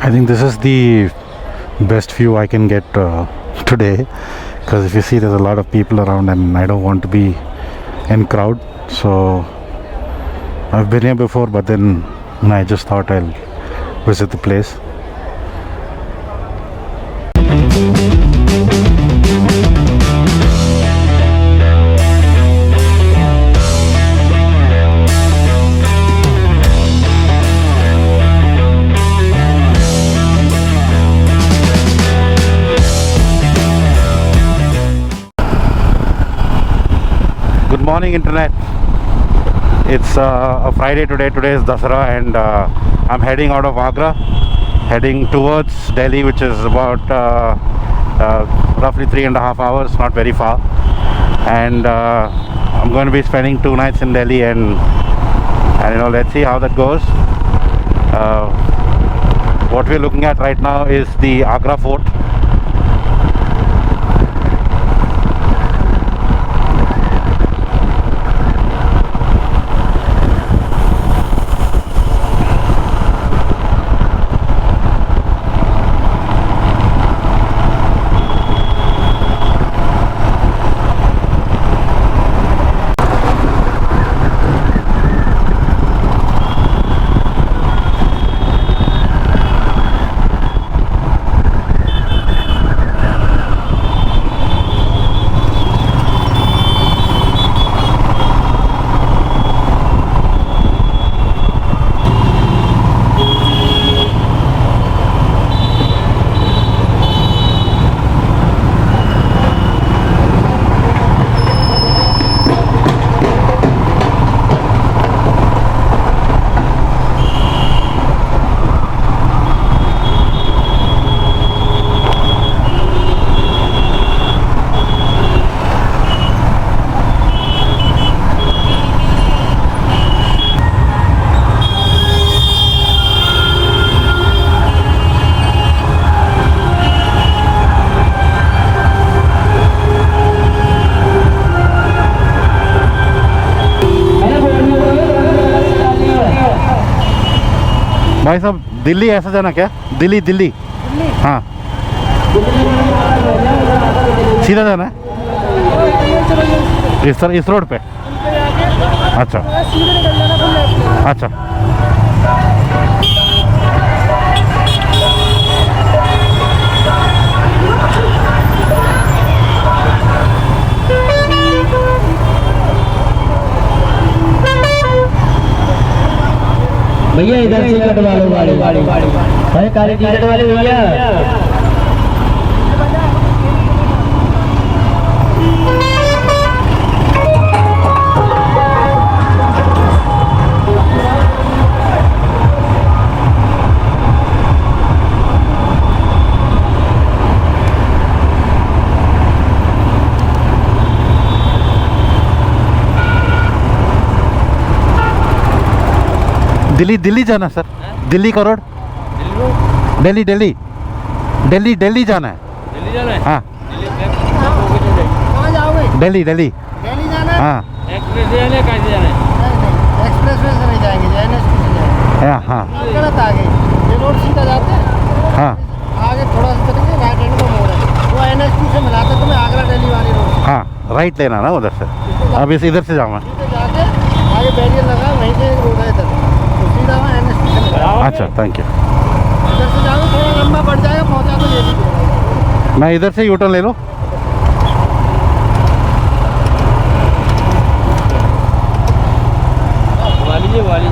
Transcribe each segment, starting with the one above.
I think this is the best view I can get today, because if you see, there's a lot of people around and I don't want to be in crowd. So I've been here before, but then I just thought I'll visit the place. Good morning, internet. It's a Friday today. Today is Dasara, and I'm heading out of Agra, heading towards Delhi, which is about roughly 3.5 hours, not very far. And I'm going to be spending 2 nights in Delhi, and let's see how that goes. What we're looking at right now is the Agra Fort. भाई साहब, दिल्ली ऐसा जाना क्या? दिल्ली हाँ, सीधा जाना है इस रोड पे? अच्छा अच्छा। भैया इधर से कटवा लो गाड़ी। भाई काली टी-शर्ट वाले भैया, दिल्ली जाना सर? दिल्ली का रोड? दिल्ली जाना है। दिल्ली जाना है? हाँ। कहाँ जाओगे? दिल्ली जाना है? हाँ। एक्सप्रेस वे से कैसे जाना है? एक्सप्रेस वे से नहीं जाएंगे, NSP से जाएंगे। हाँ गलत आगे, ये रोड सीधा जाते हैं। हाँ आगे थोड़ा सा चलेंगे, राइट हैंड में मोड़ है, वो NSP से मिलाते हैं तुम्हें आगरा दिल्ली वाली रोड। हाँ, राइट लेना ना उधर से। अब इधर से जाऊँगा। जाके आगे बैरियर लगा, वहीं से एक रोड है इधर, सीधा वहाँ NSP से मिला। अच्छा, थैंक यू। इधर से जाओगे थोड़ा लंबा बढ़ जाएगा, पहुँचा तो ये भी। मैं इधर से यूटर्न ले लूँ? वाली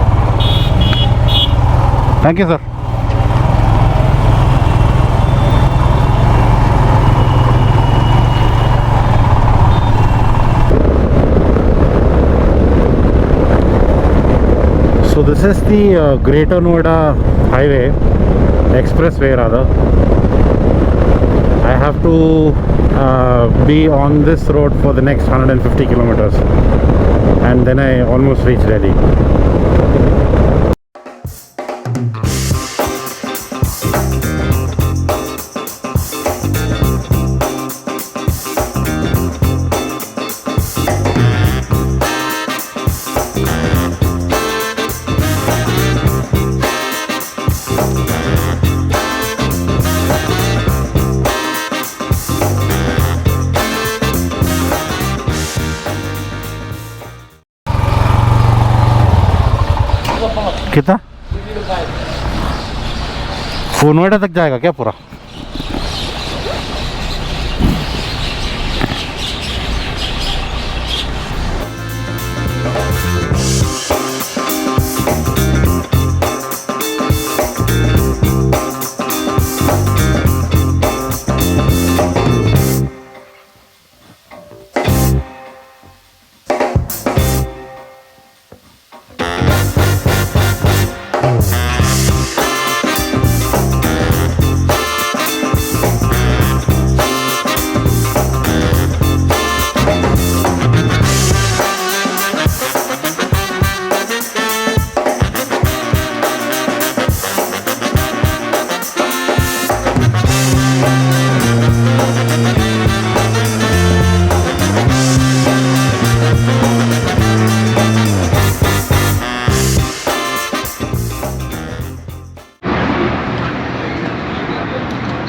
thank you sir. So this is the Greater Noida Highway, Expressway rather. I have to be on this road for the next 150 kilometers, and then I almost reach Delhi. कितना? वो नोएडा तक जाएगा क्या पूरा?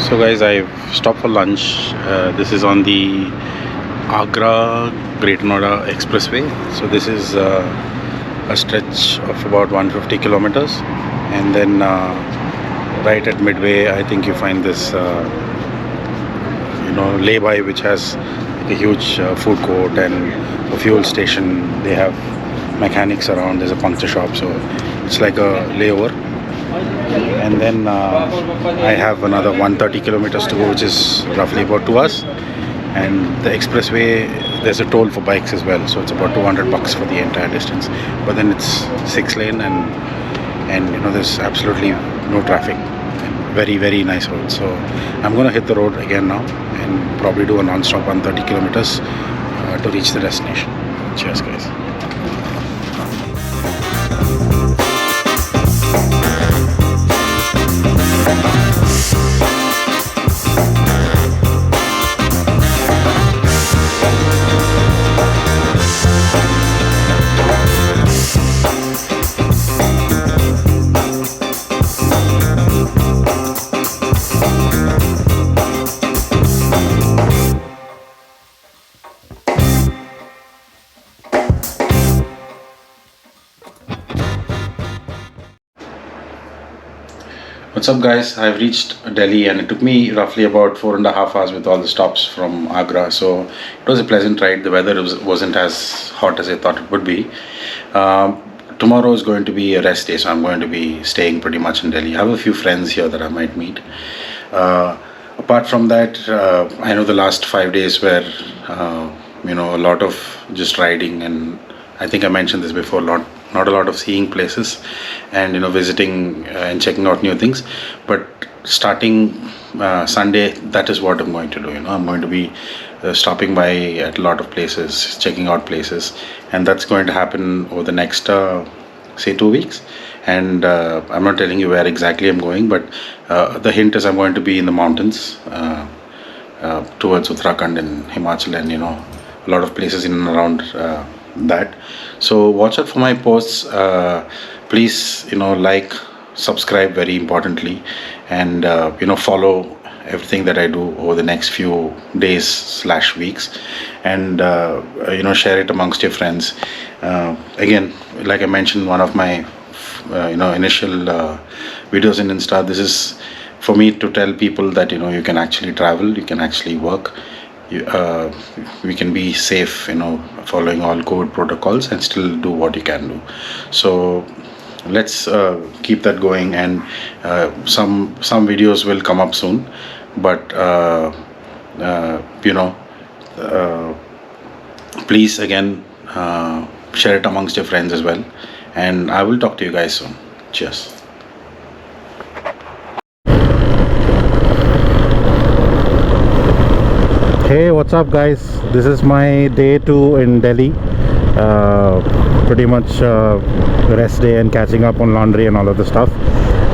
So guys, I've stopped for lunch. This is on the Agra Great Noida Expressway. So this is a stretch of about 150 kilometers, and then right at midway I think you find this lay-by, which has a huge food court and a fuel station. They have mechanics around. There's a puncture shop, so it's like a layover. And then I have another 130 kilometers to go, which is roughly about 2 hours. And the expressway, there's a toll for bikes as well, so it's about $200 for the entire distance. But then it's 6-lane, and there's absolutely no traffic. Very, very nice road. So I'm gonna hit the road again now and probably do a non-stop 130 kilometers to reach the destination. Cheers, guys. What's up, guys? I've reached Delhi, and it took me roughly about 4.5 hours with all the stops from Agra. So it was a pleasant ride. The weather wasn't as hot as I thought it would be. Tomorrow is going to be a rest day, so I'm going to be staying pretty much in Delhi. I have a few friends here that I might meet. Apart from that, I know the last 5 days were a lot of just riding, and I think I mentioned this before, not a lot of seeing places and visiting and checking out new things. But starting Sunday, that is what I'm going to do. I'm going to be stopping by at a lot of places, checking out places, and that's going to happen over the next say 2 weeks. And I'm not telling you where exactly I'm going, but the hint is I'm going to be in the mountains towards Uttarakhand and Himachal, and a lot of places in and around that. So watch out for my posts. Please like, subscribe, very importantly, and follow everything that I do over the next few days/weeks, and share it amongst your friends. Again, like I mentioned, one of my initial videos in Insta, this is for me to tell people that you can actually travel, you can actually work, we can be safe, following all COVID protocols, and still do what you can do. So let's keep that going, and some videos will come up soon, but please again share it amongst your friends as well, and I will talk to you guys soon. Cheers. Hey, what's up, guys? This is my day 2 in Delhi. Pretty much rest day and catching up on laundry and all of the stuff.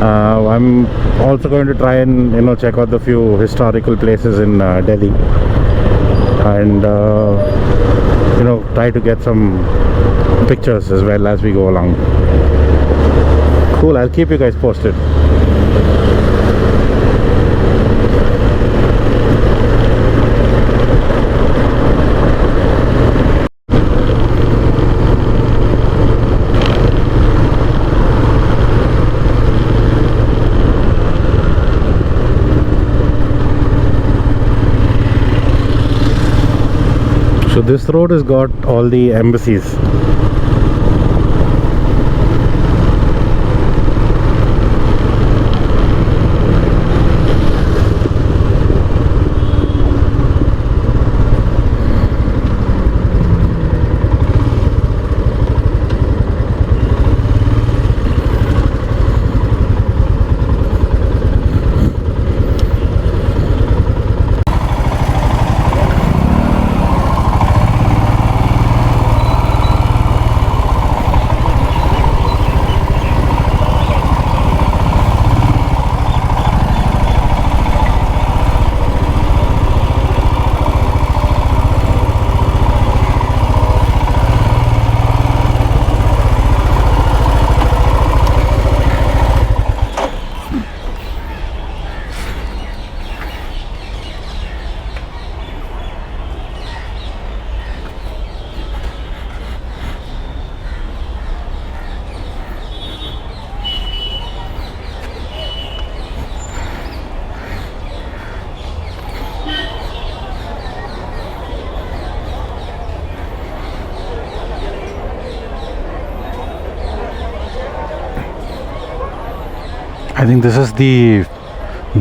I'm also going to try and check out the few historical places in Delhi, and try to get some pictures as well as we go along. Cool, I'll keep you guys posted. So this road has got all the embassies. I think this is the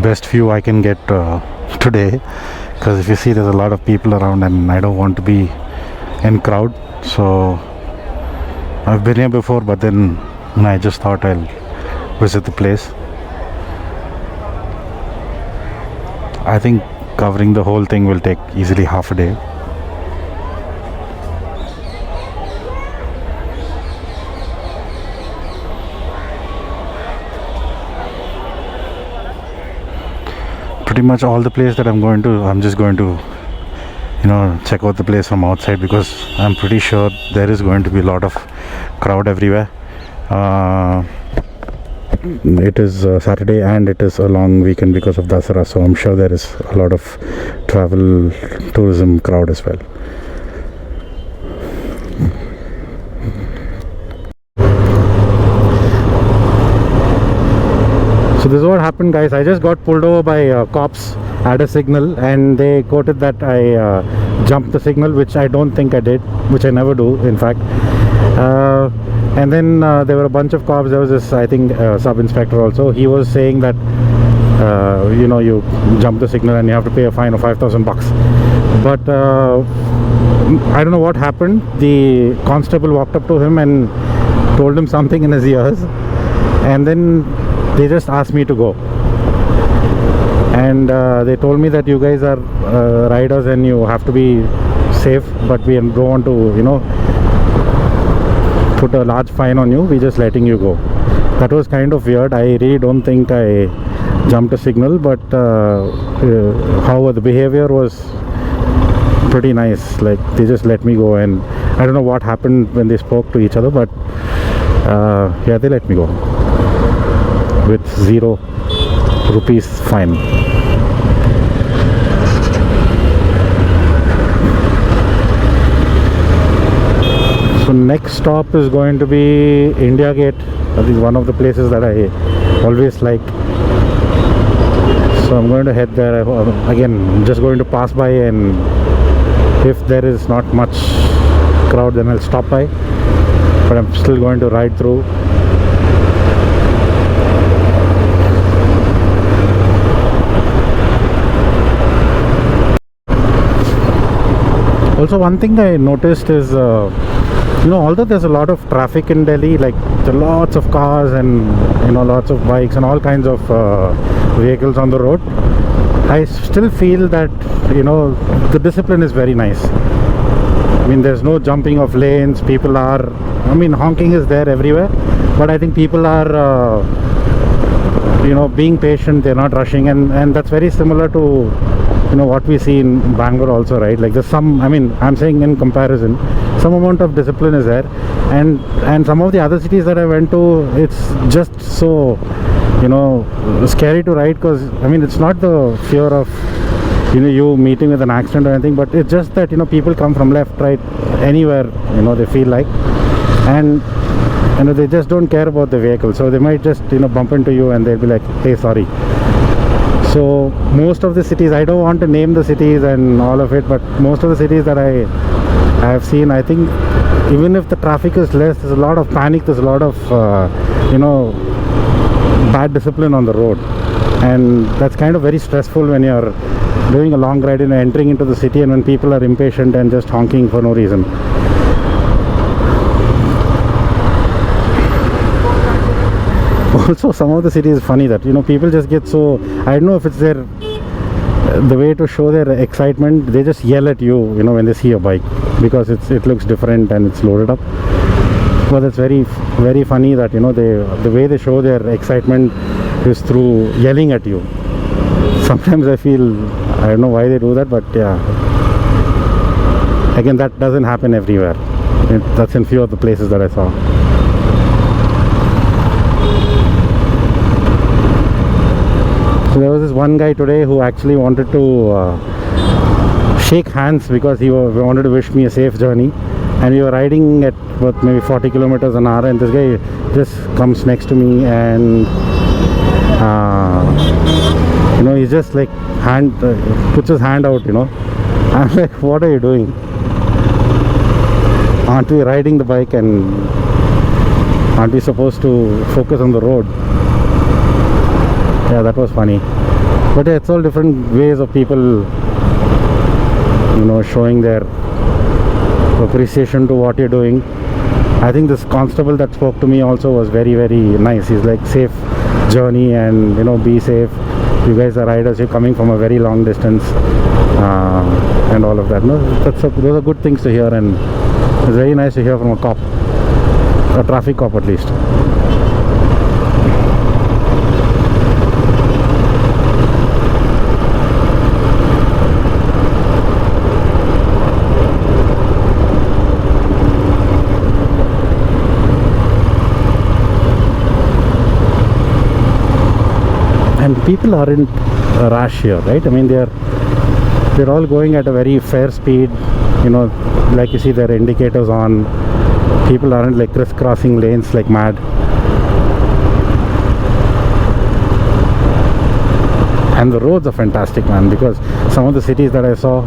best view I can get today, because if you see, there's a lot of people around and I don't want to be in crowd. So I've been here before, but then I just thought I'll visit the place. I think covering the whole thing will take easily half a day. Pretty much all the place that I'm just going to check out the place from outside, because I'm pretty sure there is going to be a lot of crowd everywhere. It is Saturday and it is a long weekend because of Dasara, so I'm sure there is a lot of travel tourism crowd as well. So this is what happened, guys. I just got pulled over by cops at a signal, and they quoted that I jumped the signal, which I don't think I did, which I never do, in fact. And then there were a bunch of cops. There was this, I think, sub-inspector also. He was saying that you jump the signal and you have to pay a fine of 5,000 bucks. But I don't know what happened. The constable walked up to him and told him something in his ears, and then they just asked me to go. And they told me that you guys are riders and you have to be safe, but we don't want to put a large fine on you. We're just letting you go. That was kind of weird. I really don't think I jumped a signal, but however, the behavior was pretty nice. Like, they just let me go, and I don't know what happened when they spoke to each other, but yeah, they let me go with 0 rupees fine. So next stop is going to be India Gate. That is one of the places that I always like. So I'm going to head there. Again, I'm just going to pass by, and if there is not much crowd, then I'll stop by. But I'm still going to ride through. Also, one thing I noticed is, although there's a lot of traffic in Delhi, like there are lots of cars and lots of bikes and all kinds of vehicles on the road, I still feel that the discipline is very nice. I mean, there's no jumping of lanes. People are, honking is there everywhere, but I think people are being patient. They're not rushing, and that's very similar to what we see in Bangalore also, right? Like there's some, I'm saying in comparison, some amount of discipline is there, and some of the other cities that I went to, it's just so scary to ride, because it's not the fear of you meeting with an accident or anything, but it's just that people come from left, right, anywhere they feel like, and they just don't care about the vehicle, so they might just bump into you and they'll be like, hey, sorry. So most of the cities, I don't want to name the cities and all of it, but most of the cities that I I have seen, I think, even if the traffic is less, there's a lot of panic, there's a lot of, bad discipline on the road. And that's kind of very stressful when you're doing a long ride and entering into the city, and when people are impatient and just honking for no reason. Also, some of the cities is funny that, people just get so, I don't know if it's the way to show their excitement, they just yell at you, when they see a bike, because it looks different and it's loaded up. But it's very, very funny that, the way they show their excitement is through yelling at you. Sometimes I feel, I don't know why they do that, but yeah. Again, that doesn't happen everywhere. That's in few of the places that I saw. So there was this one guy today who actually wanted to shake hands because he wanted to wish me a safe journey, and we were riding at maybe 40 kilometers an hour, and this guy just comes next to me and he's just like puts his hand out. I'm like, what are you doing? Aren't we riding the bike, and aren't we supposed to focus on the road? Yeah, that was funny. But yeah, it's all different ways of people showing their appreciation to what you're doing. I think this constable that spoke to me also was very, very nice. He's like, safe journey, and be safe. You guys are riders, you're coming from a very long distance, and all of that. Those are good things to hear, and it's very nice to hear from a cop, a traffic cop at least. And people aren't rash here, right? I mean, they're all going at a very fair speed. Like you see their indicators on. People aren't like crisscrossing lanes like mad. And the roads are fantastic, man, because some of the cities that I saw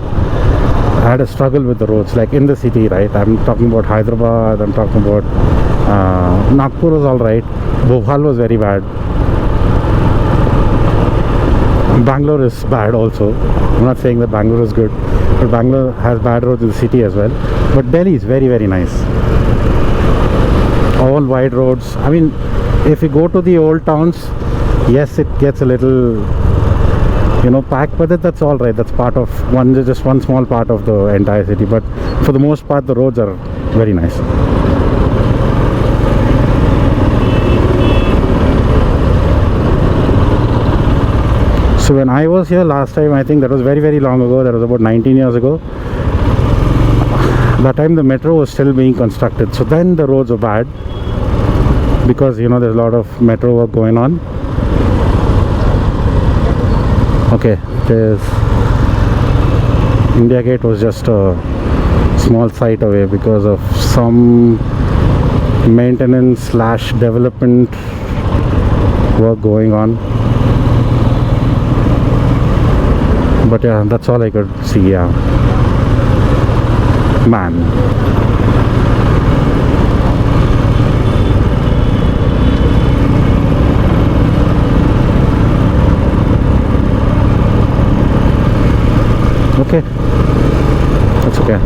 had a struggle with the roads, like in the city, right? I'm talking about Hyderabad, I'm talking about Nagpur was alright, Bhopal was very bad. Bangalore is bad also. I'm not saying that Bangalore is good, but Bangalore has bad roads in the city as well. But Delhi is very, very nice. All wide roads. I mean, if you go to the old towns, yes, it gets a little, packed, but that's all right. That's part of just one small part of the entire city. But for the most part, the roads are very nice. So when I was here last time, I think that was very, very long ago. That was about 19 years ago. That time the metro was still being constructed. So then the roads were bad because, there's a lot of metro work going on. Okay, there's India Gate was just a small site away because of some maintenance / development work going on. But yeah, that's all I could see. Yeah, man. Okay, that's okay.